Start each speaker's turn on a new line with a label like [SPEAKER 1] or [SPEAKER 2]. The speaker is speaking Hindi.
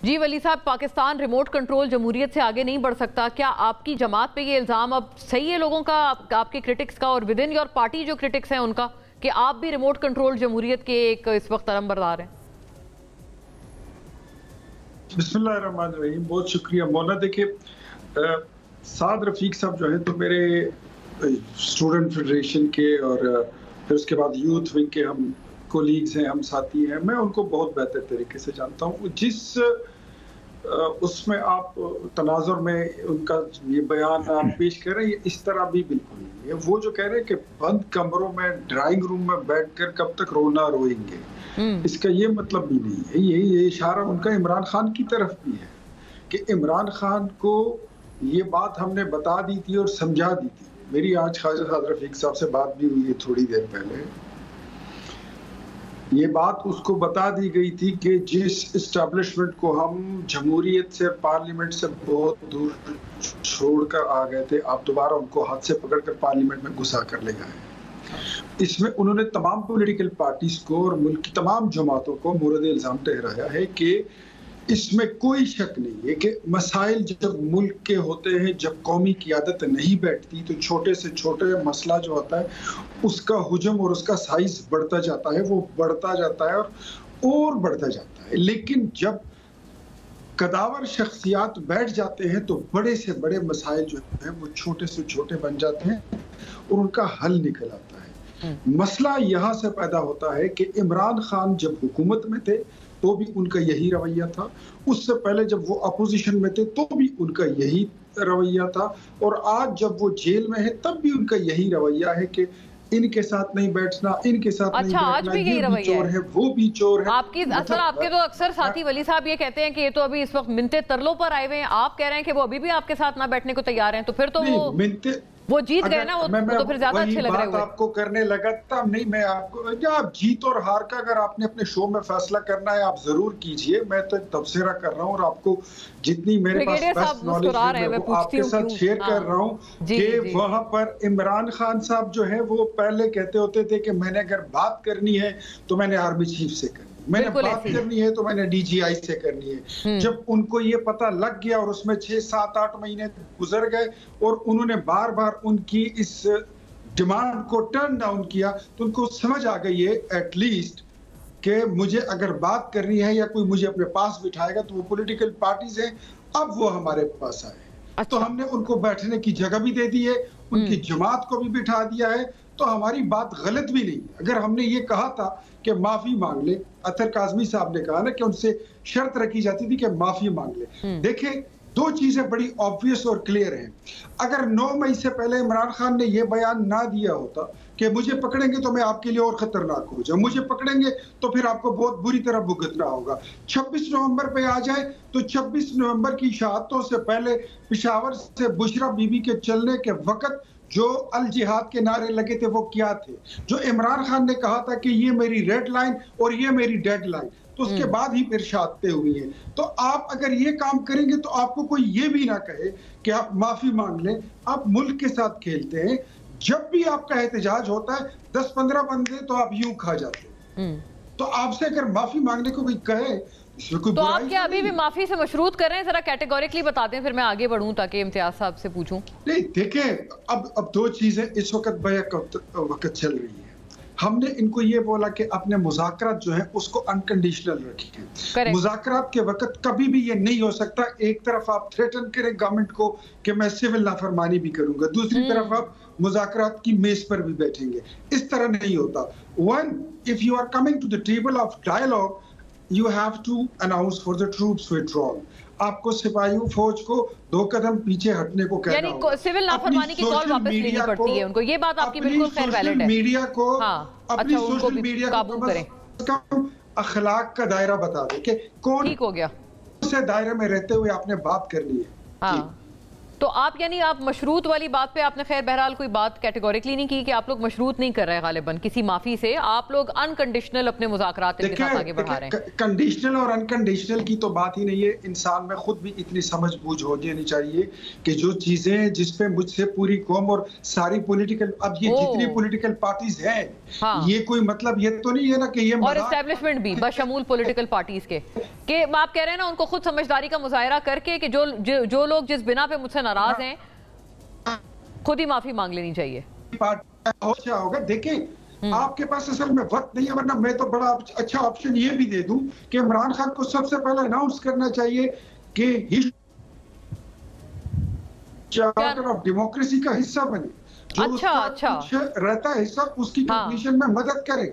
[SPEAKER 1] जी वली साहब, पाकिस्तान रिमोट कंट्रोल जमहूरियत से आगे नहीं बढ़ सकता। क्या आपकी जमात पे ये इल्ज़ाम अब सही है लोगों का, आपके क्रिटिक्स का और विद इन योर पार्टी जो क्रिटिक्स हैं उनका, कि आप भी रिमोट कंट्रोल जमहूरियत के एक इस वक्त तरमबरदार हैं?
[SPEAKER 2] बिस्मिल्लाहिर्रहमानिर्रहीम, बहुत शुक्रिया मौला। देखिए, साद रफीक साहब जो है तो मेरे स्टूडेंट फेडरेशन के और फिर उसके बाद यूथ विंग के हम कोलीग्स हैं, हम साथी हैं। मैं उनको बहुत बेहतर तरीके से जानता हूँ। जिस उसमें आप तनाजुर में उनका ये बयान आप पेश कर रहे हैं, ये इस तरह भी बिल्कुल नहीं है। वो जो कह रहे हैं कि बंद कमरों में ड्राइंग रूम में बैठकर कब तक रोना रोएंगे, इसका ये मतलब भी नहीं है। ये इशारा उनका इमरान खान की तरफ भी है कि इमरान खान को ये बात हमने बता दी थी और समझा दी थी। मेरी आज ख्वाजा साद रफीक साहब से बात भी हुई है थोड़ी देर पहले। ये बात उसको बता दी गई थी कि जिस इस्टेब्लिशमेंट को हम जमहूरियत से, पार्लियामेंट से बहुत दूर छोड़कर आ गए थे, आप दोबारा उनको हाथ से पकड़कर पार्लियामेंट में घुसा कर ले गए। इसमें उन्होंने तमाम पॉलिटिकल पार्टीज को और मुल्क की तमाम जमातों को मुर्द इल्जाम ठहराया है कि इसमें कोई शक नहीं है कि मसाइल जब मुल्क के होते हैं, जब कौमी क़ियादत नहीं बैठती तो छोटे से छोटे मसला जो होता है उसका हुजम और उसका साइज बढ़ता जाता है, वो बढ़ता जाता है और बढ़ता जाता है। लेकिन जब कदावर शख्सियात बैठ जाते हैं तो बड़े से बड़े मसाइल जो है वो छोटे से छोटे बन जाते हैं और उनका हल निकल आता है। मसला यहाँ से पैदा होता है कि इमरान खान जब हुकूमत में थे तो भी उनका यही रवैया था, उससे पहले जब वो अपोजिशन में थे तो भी उनका यही रवैया था, और आज जब वो जेल में है तब भी उनका यही रवैया है कि इनके साथ नहीं बैठना, इनके साथ नहीं बैठना,
[SPEAKER 1] आज भी यही रवैया
[SPEAKER 2] चोर है, वो भी चोर है।
[SPEAKER 1] आपकी आपके तो अक्सर साथी वली साहब ये कहते हैं कि ये तो अभी इस वक्त मिन्नते तरलों पर आए हुए हैं, आप कह रहे हैं कि वो अभी भी आपके साथ ना बैठने को तैयार हैं, तो फिर तो वो जीत गए ना, वो तो फिर ज्यादा अच्छे लग रहे हैं।
[SPEAKER 2] आपको करने लगा था नहीं, मैं आपको आप जीत और हार का अगर आपने अपने शो में फैसला करना है आप जरूर कीजिए। मैं तो तबसरा कर रहा हूँ और आपको जितनी मेरे पास बेस्ट नॉलेज है वो आपके साथ शेयर कर रहा हूँ कि वहां पर इमरान खान साहब जो है वो पहले कहते होते थे कि मैंने अगर बात करनी है तो मैंने आर्मी चीफ से करनी, मैंने बात करनी है तो मैंने डीजीआई से करनी है। जब उनको ये पता लग गया और उसमें 6, 7, 8 महीने गुजर गए और उन्होंने बार बार उनकी इस डिमांड को टर्न डाउन किया तो उनको समझ आ गई है एटलीस्ट कि मुझे अगर बात करनी है या कोई मुझे अपने पास बिठाएगा तो वो पॉलिटिकल पार्टीज हैं, अब वो हमारे पास आए। अच्छा। तो हमने उनको बैठने की जगह भी दे दी है, उनकी जमात को भी बिठा दिया है, तो हमारी बात गलत भी नहीं। अगर हमने ये कहा था कि माफी मांग ले, अतर काज़मी साहब ने कहा ना कि उनसे शर्त रखी जाती थी कि माफी मांग ले। देखें, दो चीजें बड़ी ऑब्वियस और क्लियर हैं। अगर 9 मई से पहले इमरान खान ने यह बयान ना दिया होता कि मुझे पकड़ेंगे तो मैं आपके लिए और खतरनाक हो जाऊं, मुझे पकड़ेंगे तो फिर आपको बहुत बुरी तरह भुगतना होगा, 26 नवंबर पे आ जाए तो 26 नवंबर की शहादतों से पहले पेशावर से बुशरा बीबी के चलने के वक्त जो अल जिहाद के नारे लगे थे वो क्या थे, जो इमरान खान ने कहा था कि ये मेरी रेड लाइन और ये मेरी डेड लाइन, तो उसके बाद ही फिर शहादतें हुई हैं। तो आप अगर ये काम करेंगे तो आपको कोई ये भी ना कहे कि आप माफी मांग लें। आप मुल्क के साथ खेलते हैं, जब भी आपका एहतजाज होता है 10-15 बंदे तो आप यूं खा जाते हैं। तो आपसे अगर माफी मांगने को कोई कहे
[SPEAKER 1] तो आप क्या अभी भी माफी से मशरूत कर रहे हैं? जरा कैटेगोरिकली बता दें, फिर मैं आगे बढ़ूं ताकि इम्तियाज साहब से पूछूं।
[SPEAKER 2] नहीं, देखें, अब दो चीजें इस वक्त चल रही है। हमने इनको ये बोला कि अपने मुज़ाकरात जो है उसको अनकंडीशनल रखें। मुज़ाकरात के वक्त कभी भी ये नहीं हो सकता एक तरफ आप थ्रेटन करें गवर्नमेंट को कि मैं सिविल नाफरमानी भी करूंगा, दूसरी तरफ आप मुज़ाकरात की मेज पर भी बैठेंगे। इस तरह नहीं होता। If you are coming to the table of dialogue you have to announce for the troops withdrawal। आपको सिपाहियों फौज को 2 कदम पीछे हटने को कहना होगा।
[SPEAKER 1] यानी सिविल नाफरमानी की कॉल वापस लेनी पड़ती है उनको। ये बात आपकी बिल्कुल खैर वैलिड है।
[SPEAKER 2] मीडिया को अपनी सोशल मीडिया
[SPEAKER 1] काबू करें,
[SPEAKER 2] अखलाक का दायरा बता दे कि कौन
[SPEAKER 1] ठीक हो गया
[SPEAKER 2] से दायरे में रहते हुए आपने बात करनी है।
[SPEAKER 1] हाँ, तो आप यानी आप मशरूत वाली बात पे आपने खैर बहरहाल कोई बात कैटेगोरिकली नहीं की कि आप लोग मशरूत नहीं कर रहे हैं गालिबन किसी माफी से, आप लोग अनकंडीशनल अपने मुज़ाकरात के साथ आगे बढ़ा रहे हैं।
[SPEAKER 2] कंडीशनल और अनकंडीशनल की तो बात ही नहीं है। इंसान में खुद भी इतनी समझ बूझ हो जानी चाहिए कि जो चीजें जिसपे मुझसे पूरी कौम और सारी पॉलिटिकल, अब ये जितनी पॉलिटिकल पार्टीज हैं, ये कोई मतलब ये तो नहीं है ना कि ये
[SPEAKER 1] और एस्टेब्लिशमेंट भी बशमूल पॉलिटिकल पार्टीज के कि आप कह रहे हैं ना उनको खुद समझदारी का मुजाहरा करके कि जो लोग जिस बिना पे मुझसे नाराज हैं खुद ही माफी मांग लेनी चाहिए।
[SPEAKER 2] अच्छा होगा। देखिए आपके पास असल में वक्त नहीं है, वरना मैं तो बड़ा अच्छा ऑप्शन ये भी दे दूं कि इमरान खान को सबसे पहले अनाउंस करना चाहिए कि चार्टर ऑफ डेमोक्रेसी का हिस्सा बने। जो
[SPEAKER 1] अच्छा
[SPEAKER 2] कुछ रहता है हिस्सा, उसकी कंप्लीशन में मदद करे।